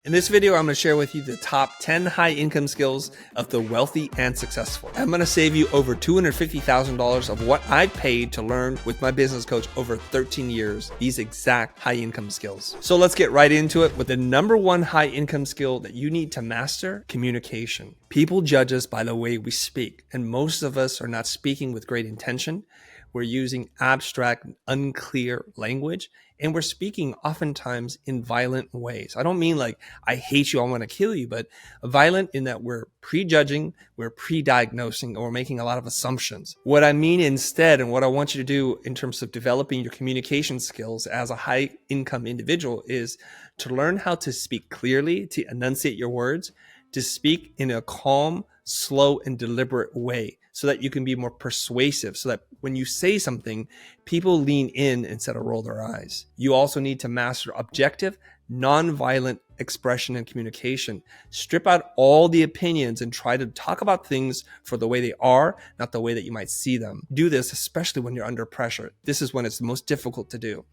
In this video, I'm going to share with you the top 10 high income skills of the wealthy and successful. I'm going to save you over $250,000 of what I paid to learn with my business coach over 13 years, these exact high income skills. So let's get right into it with the number one high income skill that you need to master: communication. People judge us by the way we speak, and most of us are not speaking with great intention. We're using abstract, unclear language, and we're speaking oftentimes in violent ways. I don't mean like, I hate you, I want to kill you, but violent in that we're prejudging, we're pre-diagnosing, or we're making a lot of assumptions. What I mean instead, and what I want you to do in terms of developing your communication skills as a high income individual, is to learn how to speak clearly, to enunciate your words, to speak in a calm, slow, and deliberate way so that you can be more persuasive, so that when you say something, people lean in instead of roll their eyes. You also need to master objective, non-violent expression and communication. Strip out all the opinions and try to talk about things for the way they are, not the way that you might see them. Do this especially when you're under pressure. This is when it's the most difficult to do.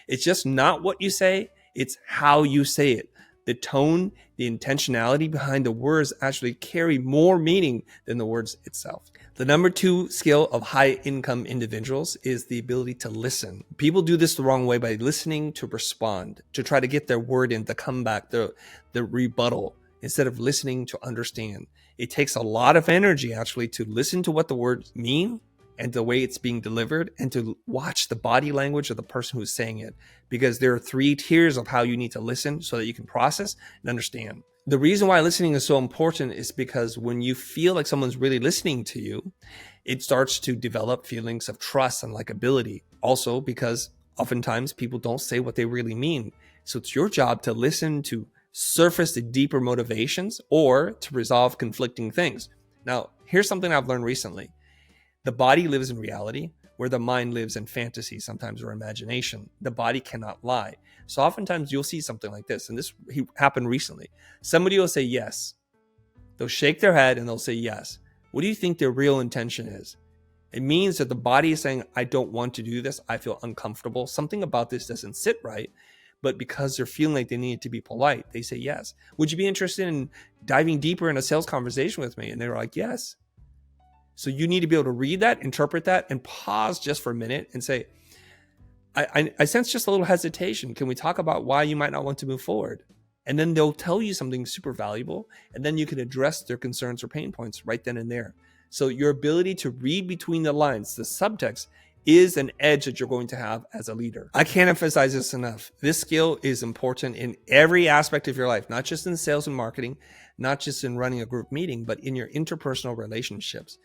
It's just not what you say, it's how you say it. The tone, the intentionality behind the words actually carry more meaning than the words itself. The number two skill of high income individuals is the ability to listen. People do this the wrong way by listening to respond, to try to get their word in, the comeback, the rebuttal, instead of listening to understand. It takes a lot of energy actually to listen to what the words mean and the way it's being delivered, and to watch the body language of the person who's saying it, because there are three tiers of how you need to listen so that you can process and understand. The reason why listening is so important is because when you feel like someone's really listening to you, it starts to develop feelings of trust and likability. Also, because oftentimes people don't say what they really mean. So it's your job to listen, to surface the deeper motivations, or to resolve conflicting things. Now, here's something I've learned recently. The body lives in reality, where the mind lives in fantasy, sometimes, or imagination. The body cannot lie. So oftentimes you'll see something like this, and this happened recently. Somebody will say yes. They'll shake their head and they'll say yes. What do you think their real intention is? It means that the body is saying, I don't want to do this. I feel uncomfortable. Something about this doesn't sit right. But because they're feeling like they need to be polite, they say yes. Would you be interested in diving deeper in a sales conversation with me? And they're like, yes. So you need to be able to read that, interpret that, and pause just for a minute and say, I sense just a little hesitation. Can we talk about why you might not want to move forward? And then they'll tell you something super valuable, and then you can address their concerns or pain points right then and there. So your ability to read between the lines, the subtext, is an edge that you're going to have as a leader. I can't emphasize this enough. This skill is important in every aspect of your life, not just in sales and marketing, not just in running a group meeting, but in your interpersonal relationships.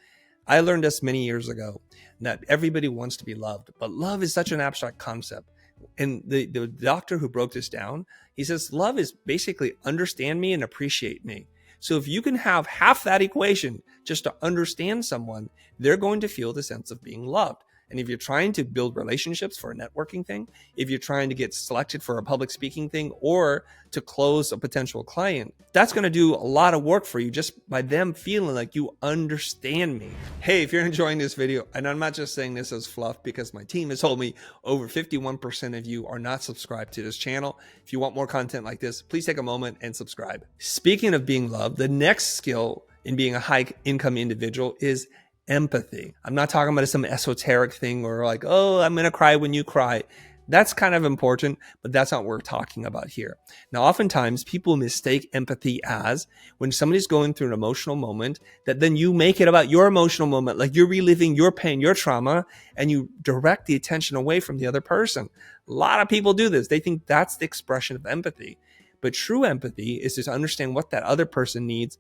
I learned this many years ago, that everybody wants to be loved, but love is such an abstract concept. And the doctor who broke this down, he says, love is basically understand me and appreciate me. So if you can have half that equation just to understand someone, they're going to feel the sense of being loved. And if you're trying to build relationships for a networking thing, if you're trying to get selected for a public speaking thing, or to close a potential client, that's going to do a lot of work for you just by them feeling like you understand me. Hey, if you're enjoying this video, and I'm not just saying this as fluff, because my team has told me over 51% of you are not subscribed to this channel. If you want more content like this, please take a moment and subscribe. Speaking of being loved, the next skill in being a high income individual is empathy. I'm not talking about some esoteric thing or like, oh, I'm going to cry when you cry. That's kind of important, but that's not what we're talking about here. Now, oftentimes people mistake empathy as when somebody's going through an emotional moment, that then you make it about your emotional moment, like you're reliving your pain, your trauma, and you direct the attention away from the other person. A lot of people do this. They think that's the expression of empathy. But true empathy is to understand what that other person needs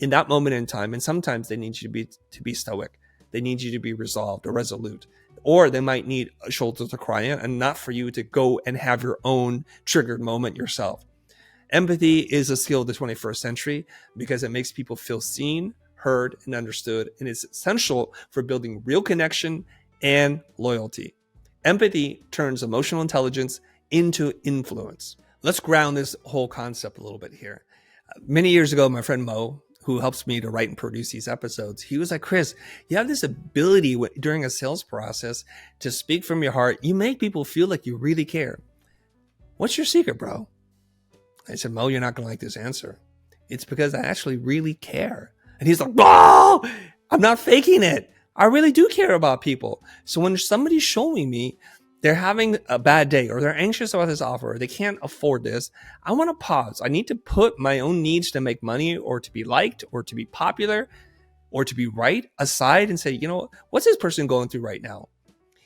in that moment in time. And sometimes they need you to be stoic. They need you to be resolved or resolute, or they might need a shoulder to cry on, and not for you to go and have your own triggered moment yourself. Empathy is a skill of the 21st century because it makes people feel seen, heard, and understood, and it's essential for building real connection and loyalty. Empathy turns emotional intelligence into influence. Let's ground this whole concept a little bit here. Many years ago, my friend Mo, who helps me to write and produce these episodes, he was like, Chris, you have this ability during a sales process to speak from your heart. You make people feel like you really care. What's your secret, bro? I said, Mo, you're not going to like this answer. It's because I actually really care. And he's like, oh, I'm not faking it. I really do care about people. So when somebody's showing me they're having a bad day or they're anxious about this offer or they can't afford this, I want to pause. I need to put my own needs to make money or to be liked or to be popular or to be right aside and say, you know, what's this person going through right now?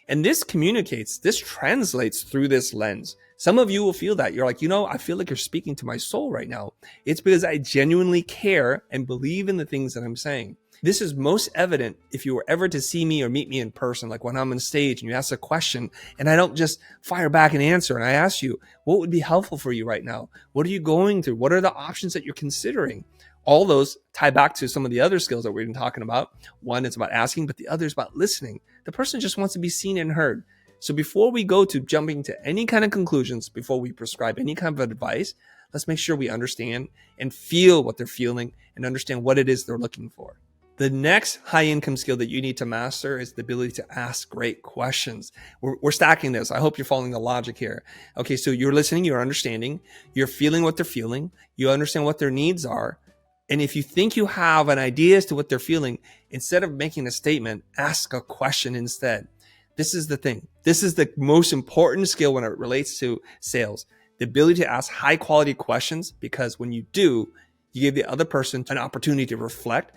And this communicates, this translates through this lens. Some of you will feel that. You're like, you know, I feel like you're speaking to my soul right now. It's because I genuinely care and believe in the things that I'm saying. This is most evident if you were ever to see me or meet me in person, like when I'm on stage and you ask a question and I don't just fire back an answer and I ask you, what would be helpful for you right now? What are you going through? What are the options that you're considering? All those tie back to some of the other skills that we've been talking about. One is about asking, but the other is about listening. The person just wants to be seen and heard. So before we go to jumping to any kind of conclusions, before we prescribe any kind of advice, let's make sure we understand and feel what they're feeling and understand what it is they're looking for. The next high income skill that you need to master is the ability to ask great questions. We're stacking this. I hope you're following the logic here. Okay, so you're listening, you're understanding, you're feeling what they're feeling, you understand what their needs are. And if you think you have an idea as to what they're feeling, instead of making a statement, ask a question instead. This is the thing. This is the most important skill when it relates to sales. The ability to ask high quality questions, because when you do, you give the other person an opportunity to reflect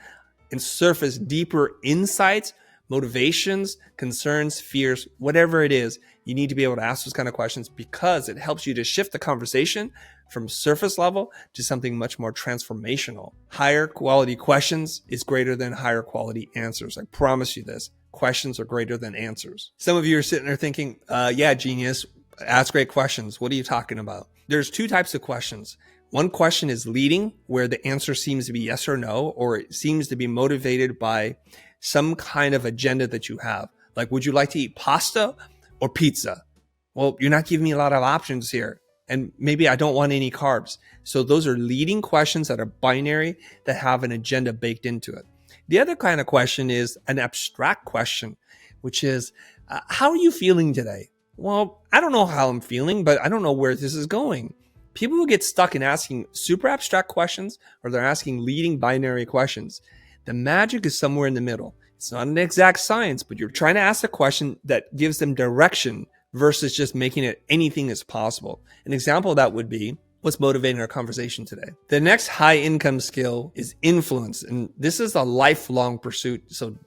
and surface deeper insights, motivations, concerns, fears, whatever it is. You need to be able to ask those kind of questions because it helps you to shift the conversation from surface level to something much more transformational. Higher quality questions is greater than higher quality answers. I promise you this. Questions are greater than answers. Some of you are sitting there thinking, yeah, genius, ask great questions. What are you talking about? There's two types of questions. One question is leading, where the answer seems to be yes or no, or it seems to be motivated by some kind of agenda that you have. Like, would you like to eat pasta or pizza? Well, you're not giving me a lot of options here. And maybe I don't want any carbs. So those are leading questions that are binary, that have an agenda baked into it. The other kind of question is an abstract question, which is, how are you feeling today? Well, I don't know how I'm feeling, but I don't know where this is going. People who get stuck in asking super abstract questions or they're asking leading binary questions, the magic is somewhere in the middle. It's not an exact science, but you're trying to ask a question that gives them direction versus just making it anything as possible. An example of that would be what's motivating our conversation today. The next high income skill is influence. And this is a lifelong pursuit. So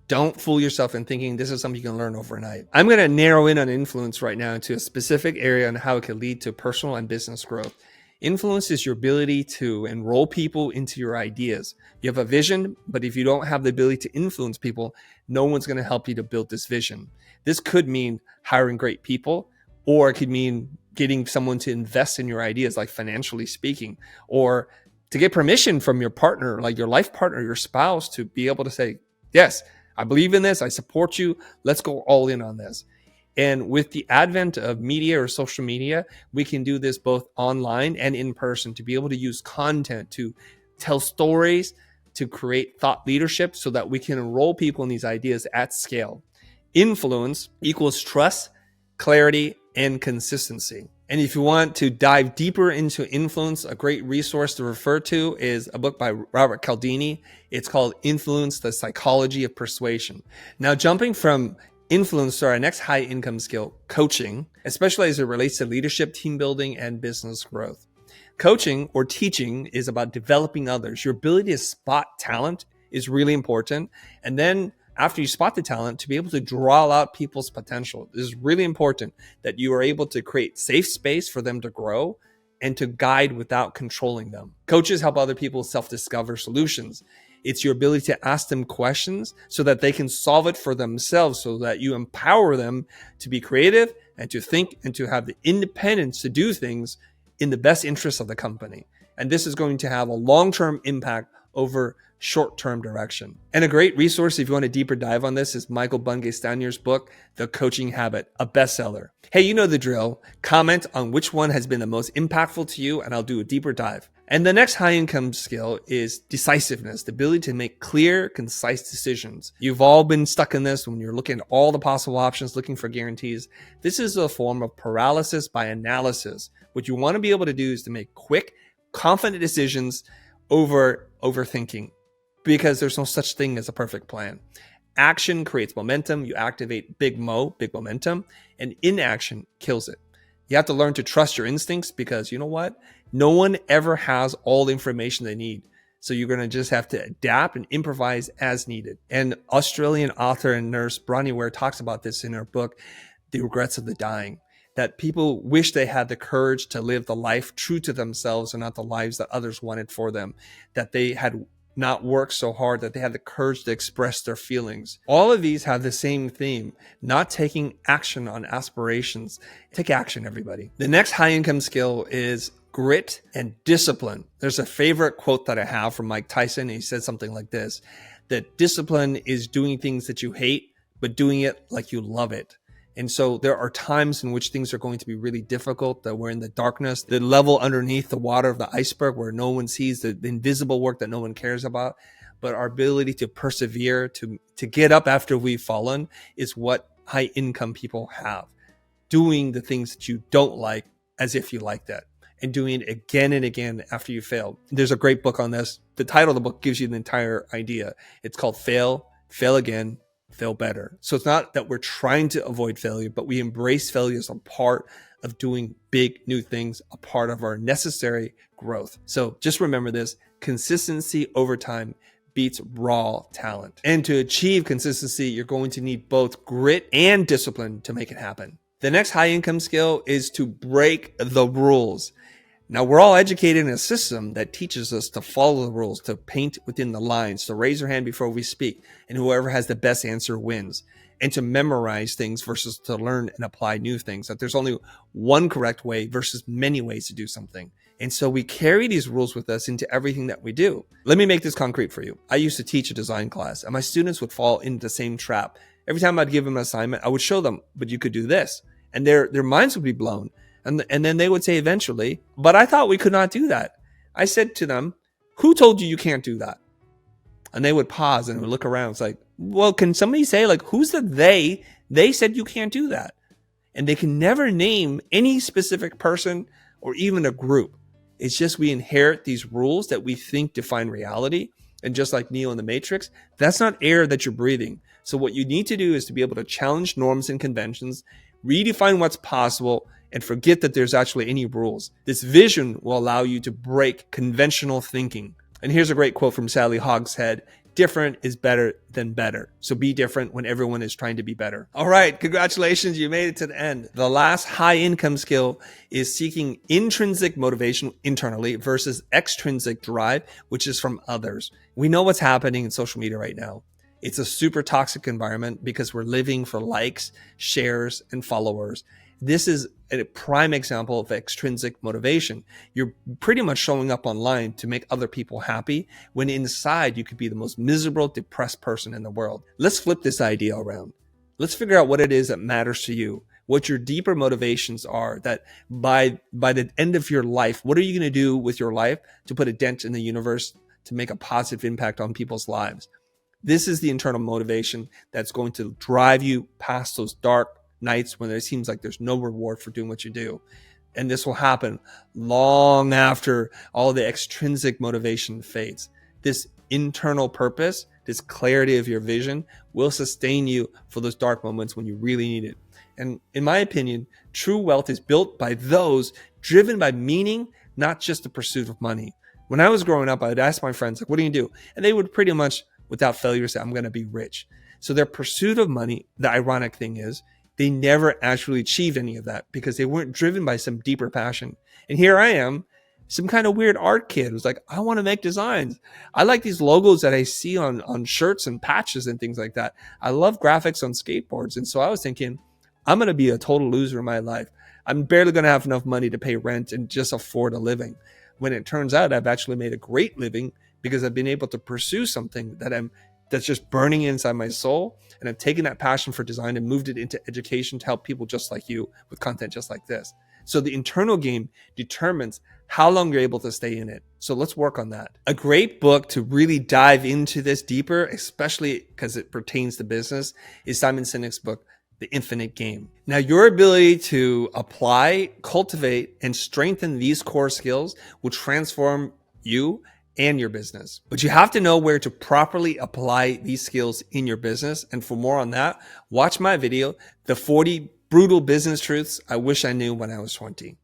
don't fool yourself in thinking this is something you can learn overnight. I'm going to narrow in on influence right now into a specific area on how it can lead to personal and business growth. Influence is your ability to enroll people into your ideas. You have a vision, but if you don't have the ability to influence people, no one's going to help you to build this vision. This could mean hiring great people, or it could mean getting someone to invest in your ideas, like financially speaking, or to get permission from your partner, like your life partner, your spouse, to be able to say, yes, I believe in this. I support you. Let's go all in on this. And with the advent of media or social media, we can do this both online and in person, to be able to use content, to tell stories, to create thought leadership so that we can enroll people in these ideas at scale. Influence equals trust, clarity, and consistency. And if you want to dive deeper into influence, a great resource to refer to is a book by Robert Cialdini. It's called Influence, the Psychology of Persuasion. Now, jumping from influence to our next high income skill, coaching, especially as it relates to leadership, team building, and business growth. Coaching or teaching is about developing others. Your ability to spot talent is really important. And then after you spot the talent, to be able to draw out people's potential. It is really important that you are able to create safe space for them to grow and to guide without controlling them. Coaches help other people self-discover solutions. It's your ability to ask them questions so that they can solve it for themselves, so that you empower them to be creative and to think and to have the independence to do things in the best interest of the company. And this is going to have a long-term impact over short-term direction. And a great resource if you want a deeper dive on this is Michael Bungay-Stanier's book, The Coaching Habit, a bestseller. Hey, you know the drill. Comment on which one has been the most impactful to you, and I'll do a deeper dive. And the next high income skill is decisiveness, the ability to make clear, concise decisions. You've all been stuck in this when you're looking at all the possible options, looking for guarantees. This is a form of paralysis by analysis, What you want to be able to do is to make quick, confident decisions over overthinking, because there's no such thing as a perfect plan. Action creates momentum. You activate big momentum, and inaction kills it. You have to learn to trust your instincts, because you know what? No one ever has all the information they need. So you're going to just have to adapt and improvise as needed. And Australian author and nurse Bronnie Ware talks about this in her book, The Regrets of the Dying, that people wish they had the courage to live the life true to themselves and not the lives that others wanted for them, that they had not worked so hard, that they had the courage to express their feelings. All of these have the same theme, not taking action on aspirations. Take action, everybody. The next high income skill is grit and discipline. There's a favorite quote that I have from Mike Tyson. He said something like this, that discipline is doing things that you hate, but doing it like you love it. And so there are times in which things are going to be really difficult, that we're in the darkness, the level underneath the water of the iceberg where no one sees the invisible work that no one cares about. But our ability to persevere, to get up after we've fallen, is what high income people have. Doing the things that you don't like as if you like that, and doing it again and again after you failed. There's a great book on this. The title of the book gives you the entire idea. It's called Fail, Fail Again, Fail Better. So it's not that we're trying to avoid failure, but we embrace failure as a part of doing big new things, a part of our necessary growth. So just remember this: consistency over time beats raw talent. And to achieve consistency, you're going to need both grit and discipline to make it happen. The next high income skill is to break the rules. Now, we're all educated in a system that teaches us to follow the rules, to paint within the lines, to raise your hand before we speak, and whoever has the best answer wins, and to memorize things versus to learn and apply new things, that there's only one correct way versus many ways to do something. And so we carry these rules with us into everything that we do. Let me make this concrete for you. I used to teach a design class, and my students would fall into the same trap. Every time I'd give them an assignment, I would show them, but you could do this. And their minds would be blown. And then they would say eventually, but I thought we could not do that. I said to them, who told you you can't do that? And they would pause and would look around. It's like, well, can somebody say, like, who's the they? They said you can't do that. And they can never name any specific person or even a group. It's just we inherit these rules that we think define reality. And just like Neo in the Matrix, that's not air that you're breathing. So what you need to do is to be able to challenge norms and conventions, redefine what's possible, and forget that there's actually any rules. This vision will allow you to break conventional thinking. And here's a great quote from Sally Hogshead: different is better than better. So be different when everyone is trying to be better. All right, congratulations, you made it to the end. The last high income skill is seeking intrinsic motivation internally versus extrinsic drive, which is from others. We know what's happening in social media right now. It's a super toxic environment because we're living for likes, shares, and followers. This is a prime example of extrinsic motivation. You're pretty much showing up online to make other people happy, when inside you could be the most miserable, depressed person in the world. Let's flip this idea around. Let's figure out what it is that matters to you, what your deeper motivations are, that by the end of your life, what are you going to do with your life to put a dent in the universe, to make a positive impact on people's lives? This is the internal motivation that's going to drive you past those dark nights when it seems like there's no reward for doing what you do. And this will happen long after all the extrinsic motivation fades. This internal purpose, this clarity of your vision, will sustain you for those dark moments when you really need it. And in my opinion, true wealth is built by those driven by meaning, not just the pursuit of money. When I was growing up, I would ask my friends, like, what do you do? And they would pretty much, without failure, say, I'm going to be rich. So their pursuit of money, the ironic thing is, they never actually achieved any of that because they weren't driven by some deeper passion. And here I am, some kind of weird art kid who's like, I want to make designs. I like these logos that I see on shirts and patches and things like that. I love graphics on skateboards. And so I was thinking, I'm going to be a total loser in my life. I'm barely going to have enough money to pay rent and just afford a living. When it turns out I've actually made a great living because I've been able to pursue something that's just burning inside my soul. And I've taken that passion for design and moved it into education to help people just like you with content just like this. So the internal game determines how long you're able to stay in it. So let's work on that. A great book to really dive into this deeper, especially because it pertains to business, is Simon Sinek's book, the infinite game. Now, your ability to apply, cultivate, and strengthen these core skills will transform you and your business. But you have to know where to properly apply these skills in your business. And for more on that, watch my video, The 40 Brutal Business Truths I Wish I Knew When I Was 20.